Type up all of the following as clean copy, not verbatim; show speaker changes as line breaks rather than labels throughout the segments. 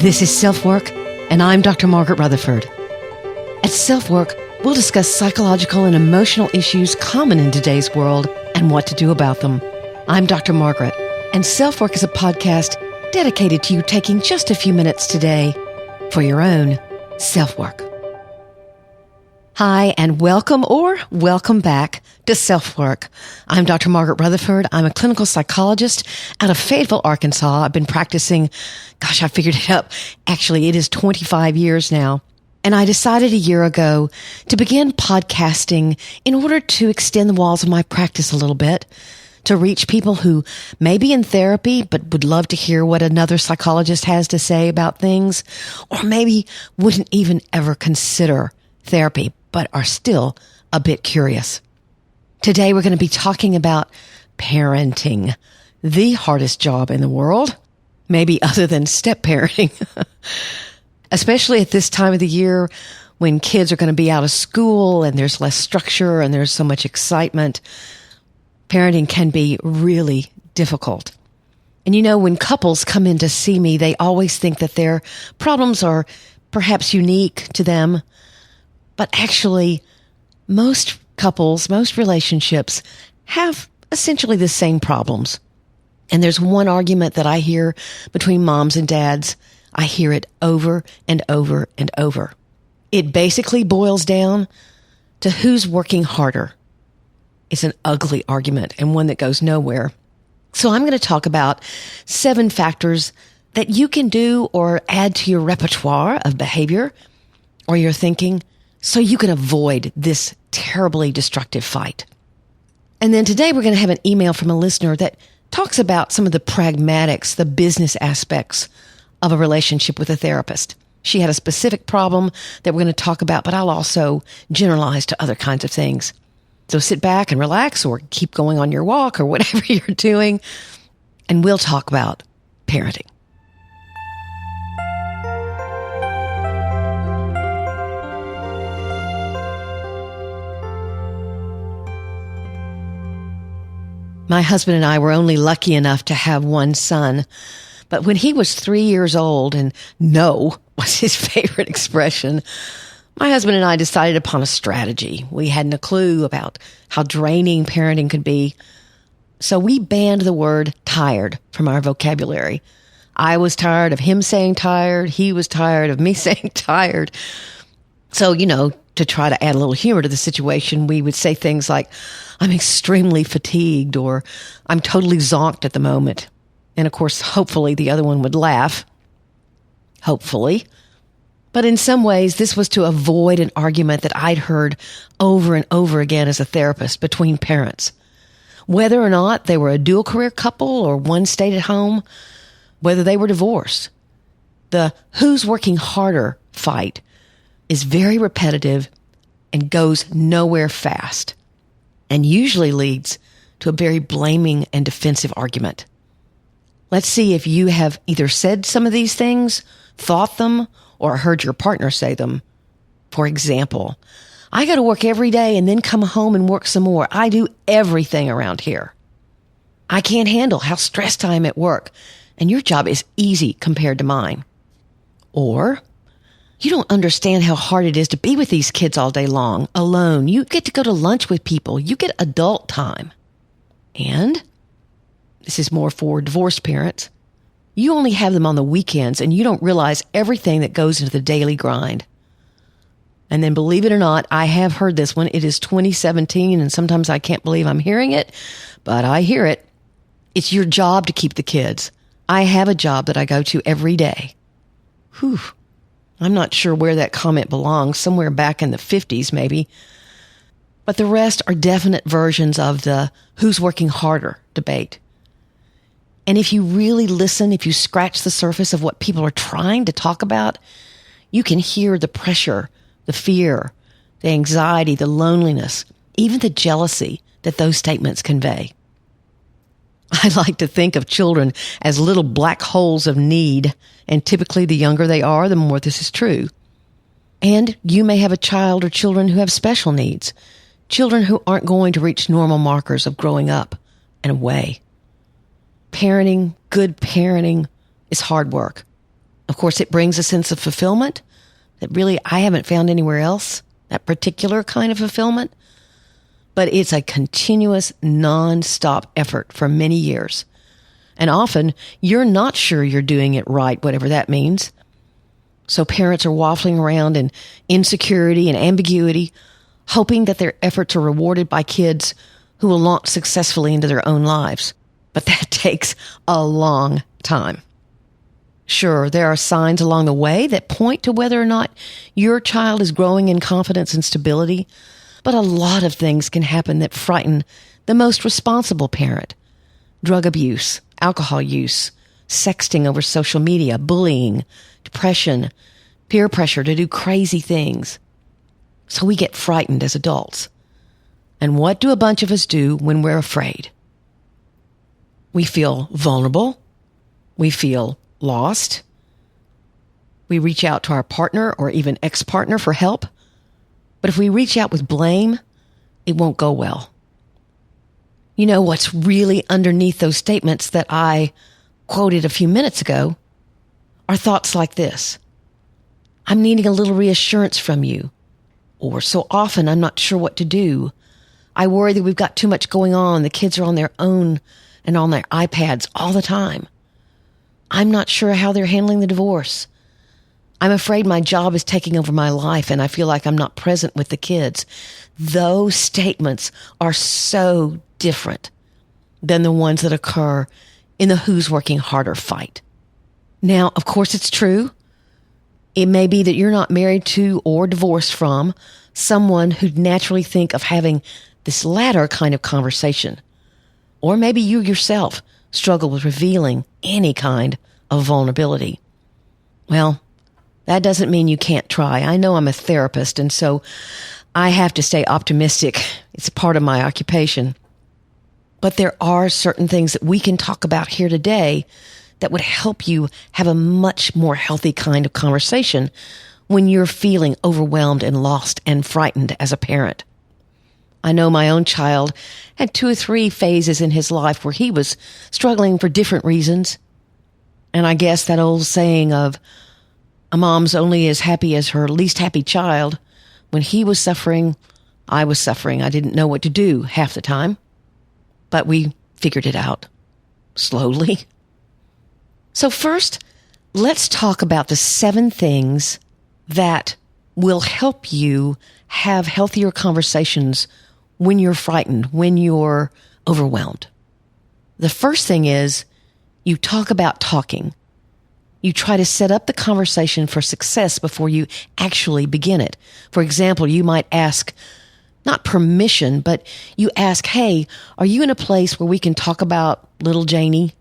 This is SelfWork, and I'm Dr. Margaret Rutherford. At SelfWork, we'll discuss psychological and emotional issues common in today's world and what to do about them. I'm Dr. Margaret, and SelfWork is a podcast dedicated to you taking just a few minutes today for your own self-work. Hi, and welcome back to SelfWork. I'm Dr. Margaret Rutherford. I'm a clinical psychologist out of Fayetteville, Arkansas. I've been practicing, I figured it up. Actually, it is 25 years now. And I decided a year ago to begin podcasting in order to extend the walls of my practice a little bit, to reach people who may be in therapy but would love to hear what another psychologist has to say about things, or maybe wouldn't even ever consider therapy, but are still a bit curious. Today, we're going to be talking about parenting, the hardest job in the world, maybe other than step parenting, especially at this time of the year when kids are going to be out of school and there's less structure and there's so much excitement. Parenting can be really difficult. And when couples come in to see me, they always think that their problems are perhaps unique to them. But actually, most couples, most relationships have essentially the same problems. And there's one argument that I hear between moms and dads. I hear it over and over and over. It basically boils down to who's working harder. It's an ugly argument and one that goes nowhere. So I'm going to talk about 7 factors that you can do or add to your repertoire of behavior or your thinking so you can avoid this terribly destructive fight. And then today we're going to have an email from a listener that talks about some of the pragmatics, the business aspects of a relationship with a therapist. She had a specific problem that we're going to talk about, but I'll also generalize to other kinds of things. So sit back and relax or keep going on your walk or whatever you're doing, and we'll talk about parenting. My husband and I were only lucky enough to have one son, but when he was 3 years old, and no was his favorite expression, my husband and I decided upon a strategy. We hadn't a clue about how draining parenting could be, so we banned the word tired from our vocabulary. I was tired of him saying tired. He was tired of me saying tired. So, to try to add a little humor to the situation, we would say things like, I'm extremely fatigued, or I'm totally zonked at the moment. And of course, hopefully the other one would laugh. Hopefully. But in some ways, this was to avoid an argument that I'd heard over and over again as a therapist between parents. Whether or not they were a dual career couple or one stayed at home, whether they were divorced. The who's working harder fight is very repetitive and goes nowhere fast, and usually leads to a very blaming and defensive argument. Let's see if you have either said some of these things, thought them, or heard your partner say them. For example, I go to work every day and then come home and work some more. I do everything around here. I can't handle how stressed I am at work, and your job is easy compared to mine. Or, you don't understand how hard it is to be with these kids all day long, alone. You get to go to lunch with people. You get adult time. And, this is more for divorced parents, you only have them on the weekends and you don't realize everything that goes into the daily grind. And then believe it or not, I have heard this one. It is 2017 and sometimes I can't believe I'm hearing it, but I hear it. It's your job to keep the kids. I have a job that I go to every day. Whew. I'm not sure where that comment belongs, somewhere back in the 50s maybe. But the rest are definite versions of the who's working harder debate. And if you really listen, if you scratch the surface of what people are trying to talk about, you can hear the pressure, the fear, the anxiety, the loneliness, even the jealousy that those statements convey. I like to think of children as little black holes of need, and typically the younger they are, the more this is true. And you may have a child or children who have special needs, children who aren't going to reach normal markers of growing up and away. Parenting, good parenting, is hard work. Of course, it brings a sense of fulfillment that really I haven't found anywhere else, that particular kind of fulfillment. But it's a continuous, non-stop effort for many years. And often, you're not sure you're doing it right, whatever that means. So parents are waffling around in insecurity and ambiguity, hoping that their efforts are rewarded by kids who will launch successfully into their own lives. But that takes a long time. Sure, there are signs along the way that point to whether or not your child is growing in confidence and stability, but a lot of things can happen that frighten the most responsible parent. Drug abuse, alcohol use, sexting over social media, bullying, depression, peer pressure to do crazy things. So we get frightened as adults. And what do a bunch of us do when we're afraid? We feel vulnerable. We feel lost. We reach out to our partner or even ex-partner for help. But if we reach out with blame, it won't go well. You know what's really underneath those statements that I quoted a few minutes ago are thoughts like this. I'm needing a little reassurance from you. Or so often I'm not sure what to do. I worry that we've got too much going on. The kids are on their own and on their iPads all the time. I'm not sure how they're handling the divorce. I'm afraid my job is taking over my life and I feel like I'm not present with the kids. Those statements are so different than the ones that occur in the who's working harder fight. Now, of course, it's true. It may be that you're not married to or divorced from someone who'd naturally think of having this latter kind of conversation. Or maybe you yourself struggle with revealing any kind of vulnerability. Well, that doesn't mean you can't try. I know I'm a therapist, and so I have to stay optimistic. It's a part of my occupation. But there are certain things that we can talk about here today that would help you have a much more healthy kind of conversation when you're feeling overwhelmed and lost and frightened as a parent. I know my own child had 2 or 3 phases in his life where he was struggling for different reasons. And I guess that old saying of a mom's only as happy as her least happy child, when he was suffering, I was suffering. I didn't know what to do half the time. But we figured it out slowly. So first, let's talk about the 7 things that will help you have healthier conversations when you're frightened, when you're overwhelmed. The first thing is you talk about talking. You try to set up the conversation for success before you actually begin it. For example, you might ask, not permission, but you ask, hey, are you in a place where we can talk about little Janie?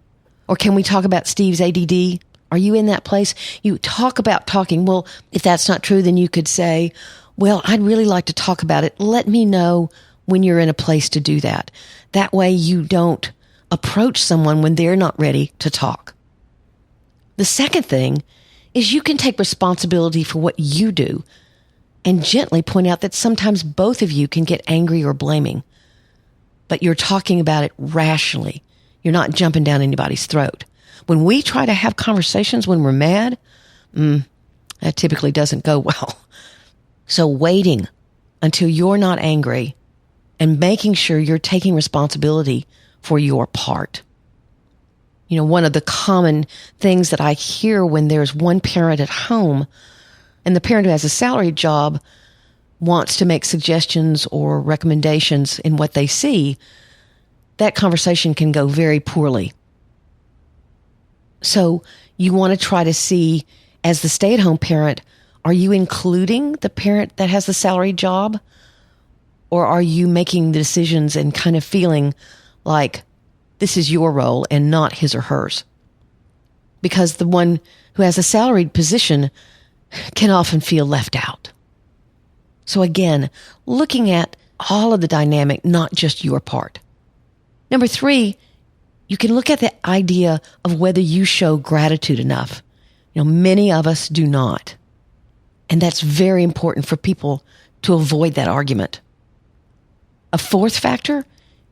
Or can we talk about Steve's ADD? Are you in that place? You talk about talking. Well, if that's not true, then you could say, well, I'd really like to talk about it. Let me know when you're in a place to do that. That way you don't approach someone when they're not ready to talk. The second thing is you can take responsibility for what you do and gently point out that sometimes both of you can get angry or blaming, but you're talking about it rationally. You're not jumping down anybody's throat. When we try to have conversations when we're mad, that typically doesn't go well. So waiting until you're not angry and making sure you're taking responsibility for your part. You know, one of the common things that I hear when there's one parent at home and the parent who has a salaried job wants to make suggestions or recommendations in what they see, that conversation can go very poorly. So you want to try to see, as the stay-at-home parent, are you including the parent that has the salaried job? Or are you making the decisions and kind of feeling like this is your role and not his or hers? Because the one who has a salaried position can often feel left out. So again, looking at all of the dynamic, not just your part. Number 3, you can look at the idea of whether you show gratitude enough. You know, many of us do not. And that's very important for people to avoid that argument. A 4th factor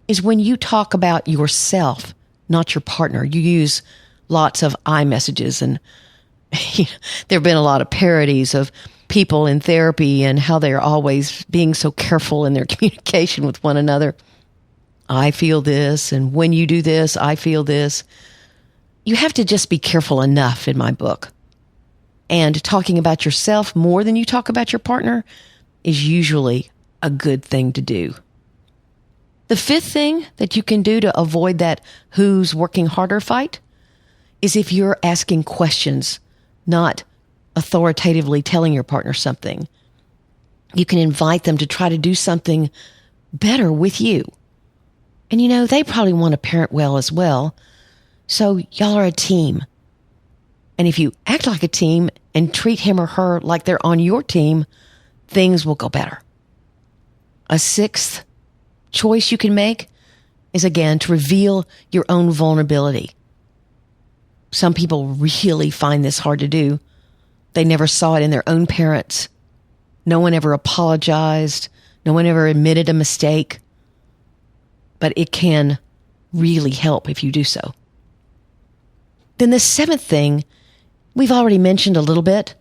is when you talk about yourself, not your partner. You use lots of I messages and There have been a lot of parodies of people in therapy and how they're always being so careful in their communication with one another. I feel this, and when you do this, I feel this. You have to just be careful enough in my book. And talking about yourself more than you talk about your partner is usually a good thing to do. The fifth thing that you can do to avoid that who's working harder fight is if you're asking questions, not authoritatively telling your partner something. You can invite them to try to do something better with you. And they probably want to parent well as well. So y'all are a team. And if you act like a team and treat him or her like they're on your team, things will go better. A sixth choice you can make is, again, to reveal your own vulnerability. Some people really find this hard to do. They never saw it in their own parents. No one ever apologized. No one ever admitted a mistake. But it can really help if you do so. Then the seventh thing, we've already mentioned a little bit,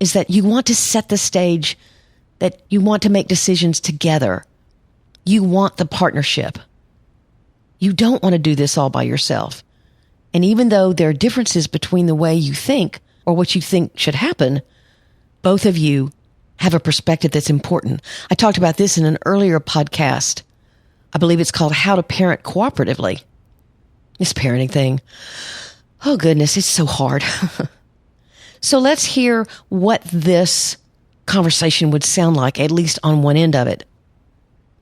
is that you want to set the stage that you want to make decisions together. You want the partnership. You don't want to do this all by yourself. And even though there are differences between the way you think or what you think should happen, both of you have a perspective that's important. I talked about this in an earlier podcast. I believe it's called How to Parent Cooperatively. This parenting thing. Oh goodness, it's so hard. So let's hear what this conversation would sound like, at least on one end of it.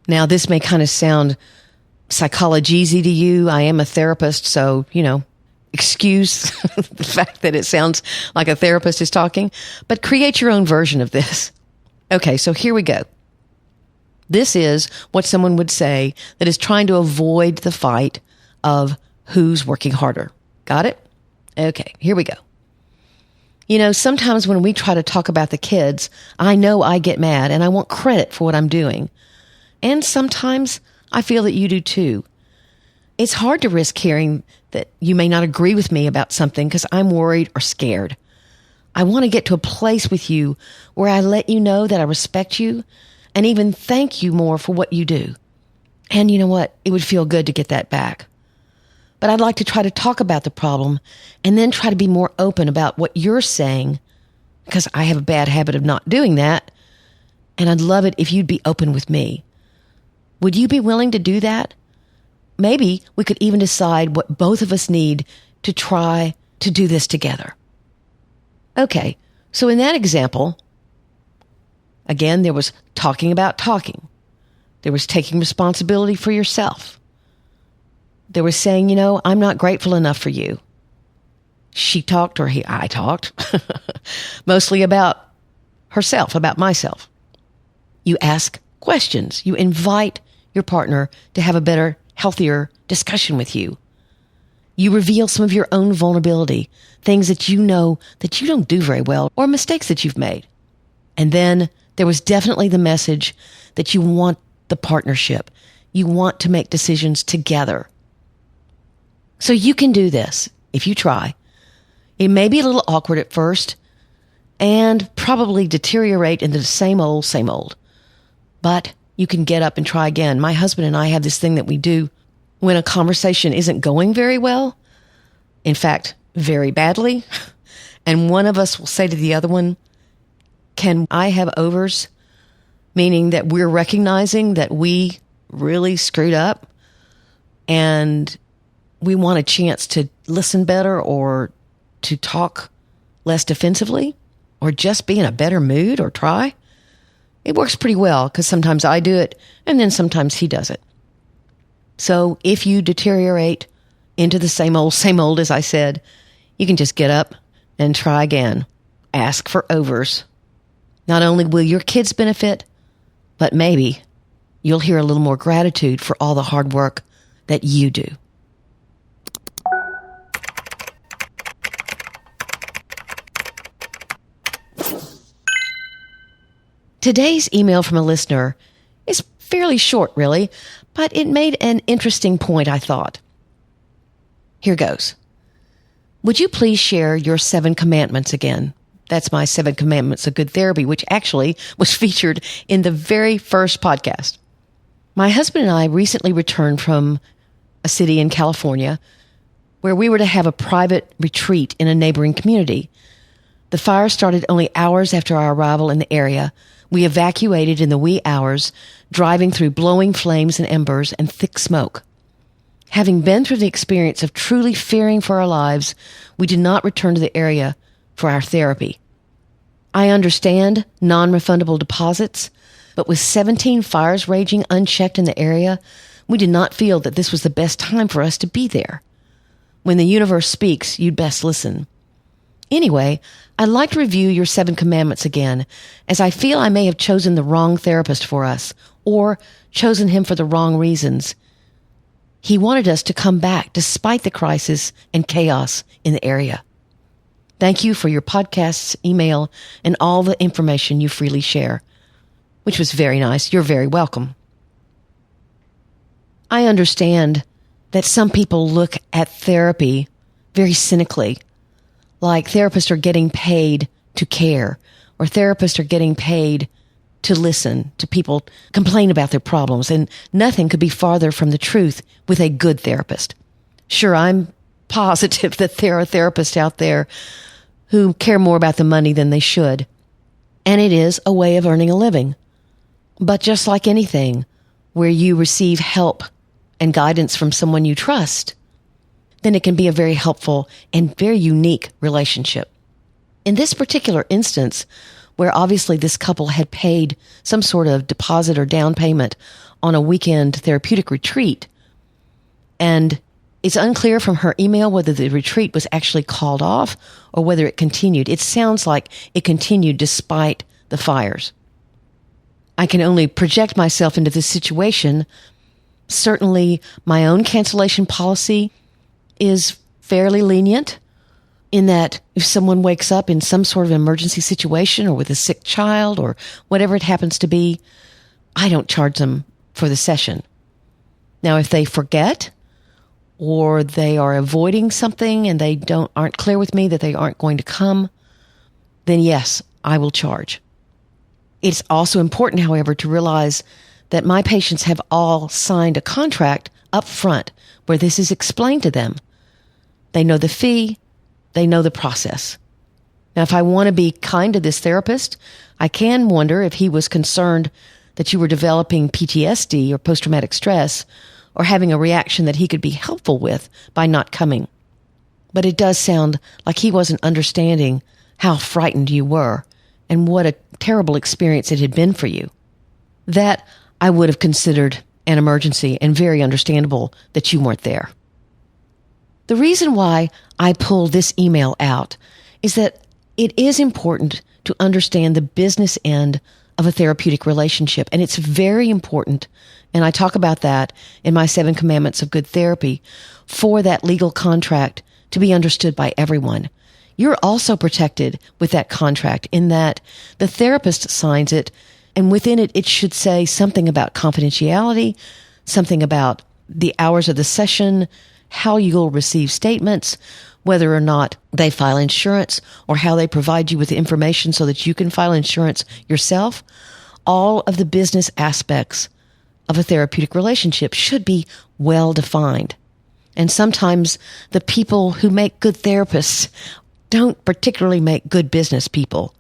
Now, this may kind of sound psychology-y to you. I am a therapist, so, excuse the fact that it sounds like a therapist is talking, but create your own version of this. Okay, so here we go. This is what someone would say that is trying to avoid the fight of who's working harder. Got it? Okay, here we go. Sometimes when we try to talk about the kids, I know I get mad and I want credit for what I'm doing. And sometimes I feel that you do too. It's hard to risk hearing that you may not agree with me about something because I'm worried or scared. I want to get to a place with you where I let you know that I respect you and even thank you more for what you do. And you know what? It would feel good to get that back. But I'd like to try to talk about the problem and then try to be more open about what you're saying, because I have a bad habit of not doing that. And I'd love it if you'd be open with me. Would you be willing to do that? Maybe we could even decide what both of us need to try to do this together. Okay, so in that example, again, there was talking about talking. There was taking responsibility for yourself. There was saying, I'm not grateful enough for you. She talked, or I talked, mostly about herself, about myself. You ask questions. You invite your partner to have a better, healthier discussion with you. You reveal some of your own vulnerability, things that you know that you don't do very well, or mistakes that you've made. And then there was definitely the message that you want the partnership. You want to make decisions together. So you can do this if you try. It may be a little awkward at first and probably deteriorate into the same old. But you can get up and try again. My husband and I have this thing that we do when a conversation isn't going very well. In fact, very badly. And one of us will say to the other one, can I have overs? Meaning that we're recognizing that we really screwed up and we want a chance to listen better or to talk less defensively or just be in a better mood or try. It works pretty well because sometimes I do it and then sometimes he does it. So if you deteriorate into the same old, as I said, you can just get up and try again. Ask for overs. Not only will your kids benefit, but maybe you'll hear a little more gratitude for all the hard work that you do. Today's email from a listener is fairly short, really, but it made an interesting point, I thought. Here goes. Would you please share your 7 commandments again? That's my 7 commandments of good therapy, which actually was featured in the very first podcast. My husband and I recently returned from a city in California where we were to have a private retreat in a neighboring community. The fire started only hours after our arrival in the area. We evacuated in the wee hours, driving through blowing flames and embers and thick smoke. Having been through the experience of truly fearing for our lives, we did not return to the area for our therapy. I understand non-refundable deposits, but with 17 fires raging unchecked in the area, we did not feel that this was the best time for us to be there. When the universe speaks, you'd best listen. Anyway, I'd like to review your 7 commandments again, as I feel I may have chosen the wrong therapist for us, or chosen him for the wrong reasons. He wanted us to come back despite the crisis and chaos in the area. Thank you for your podcasts, email, and all the information you freely share, which was very nice. You're very welcome. I understand that some people look at therapy very cynically, like therapists are getting paid to care, or therapists are getting paid to listen to people complain about their problems, and nothing could be farther from the truth with a good therapist. Sure, I'm positive that there are therapists out there who care more about the money than they should, and it is a way of earning a living. But just like anything, where you receive help and guidance from someone you trust, then it can be a very helpful and very unique relationship. In this particular instance, where obviously this couple had paid some sort of deposit or down payment on a weekend therapeutic retreat, and it's unclear from her email whether the retreat was actually called off or whether it continued. It sounds like it continued despite the fires. I can only project myself into this situation. Certainly, my own cancellation policy is fairly lenient in that if someone wakes up in some sort of emergency situation or with a sick child or whatever it happens to be, I don't charge them for the session. Now, if they forget or they are avoiding something and they aren't clear with me that they aren't going to come, then yes, I will charge. It's also important, however, to realize that my patients have all signed a contract up front where this is explained to them. They know the fee, they know the process. Now, if I want to be kind to this therapist, I can wonder if he was concerned that you were developing PTSD or post-traumatic stress or having a reaction that he could be helpful with by not coming. But it does sound like he wasn't understanding how frightened you were and what a terrible experience it had been for you. That I would have considered an emergency and very understandable that you weren't there. The reason why I pulled this email out is that it is important to understand the business end of a therapeutic relationship. And it's very important, and I talk about that in my 7 commandments of good therapy, for that legal contract to be understood by everyone. You're also protected with that contract in that the therapist signs it, and within it, it should say something about confidentiality, something about the hours of the session, how you'll receive statements, whether or not they file insurance, or how they provide you with the information so that you can file insurance yourself. All of the business aspects of a therapeutic relationship should be well defined. And sometimes the people who make good therapists don't particularly make good business people.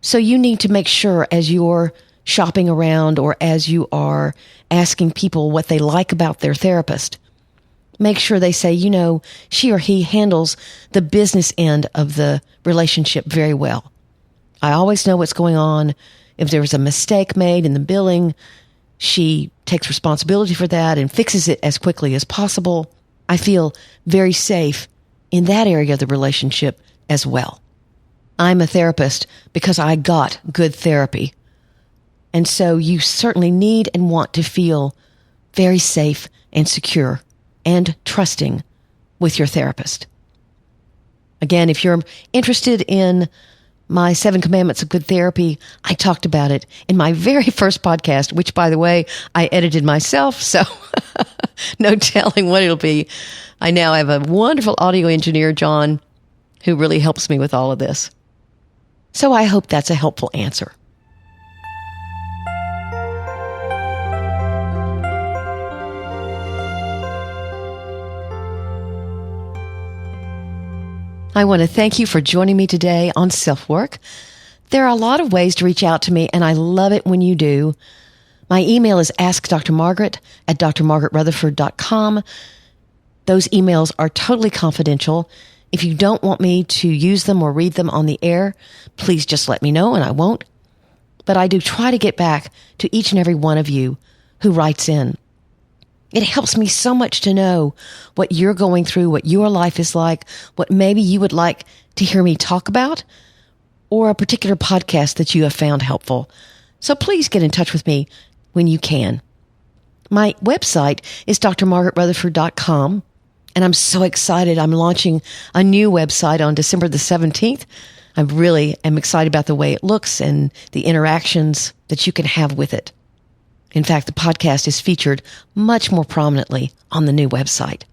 So you need to make sure as you're shopping around or as you are asking people what they like about their therapist, make sure they say, you know, she or he handles the business end of the relationship very well. I always know what's going on. If there was a mistake made in the billing, she takes responsibility for that and fixes it as quickly as possible. I feel very safe in that area of the relationship as well. I'm a therapist because I got good therapy. And so you certainly need and want to feel very safe and secure and trusting with your therapist. Again, if you're interested in my 7 commandments of good therapy, I talked about it in my very first podcast, which, by the way, I edited myself. So No telling what it'll be. I now have a wonderful audio engineer, John, who really helps me with all of this. So I hope that's a helpful answer. I want to thank you for joining me today on SelfWork. There are a lot of ways to reach out to me, and I love it when you do. My email is askdrmargaret@drmargaretrutherford.com. Those emails are totally confidential. If you don't want me to use them or read them on the air, please just let me know and I won't. But I do try to get back to each and every one of you who writes in. It helps me so much to know what you're going through, what your life is like, what maybe you would like to hear me talk about, or a particular podcast that you have found helpful. So please get in touch with me when you can. My website is drmargaretrutherford.com, and I'm so excited. I'm launching a new website on December the 17th. I really am excited about the way it looks and the interactions that you can have with it. In fact, the podcast is featured much more prominently on the new website.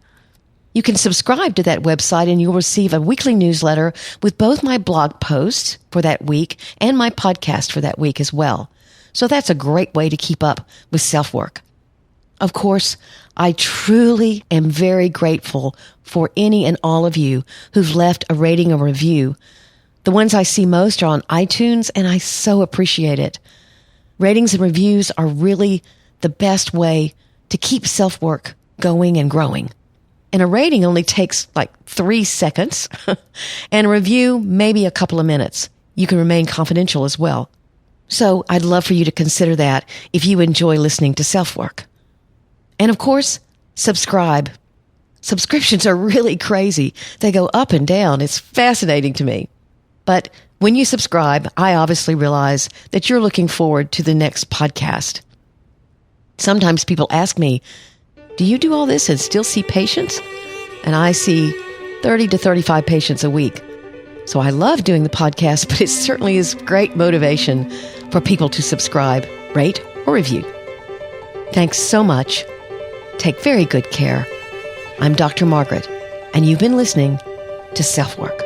You can subscribe to that website and you'll receive a weekly newsletter with both my blog posts for that week and my podcast for that week as well. So that's a great way to keep up with SelfWork. Of course, I truly am very grateful for any and all of you who've left a rating or review. The ones I see most are on iTunes, and I so appreciate it. Ratings and reviews are really the best way to keep SelfWork going and growing. And a rating only takes like 3 seconds, and a review maybe a couple of minutes. You can remain confidential as well. So I'd love for you to consider that if you enjoy listening to SelfWork. And of course, subscribe. Subscriptions are really crazy. They go up and down. It's fascinating to me. But when you subscribe, I obviously realize that you're looking forward to the next podcast. Sometimes people ask me, do you do all this and still see patients? And I see 30 to 35 patients a week. So I love doing the podcast, but it certainly is great motivation for people to subscribe, rate, or review. Thanks so much. Take very good care. I'm Dr. Margaret, and you've been listening to SelfWork.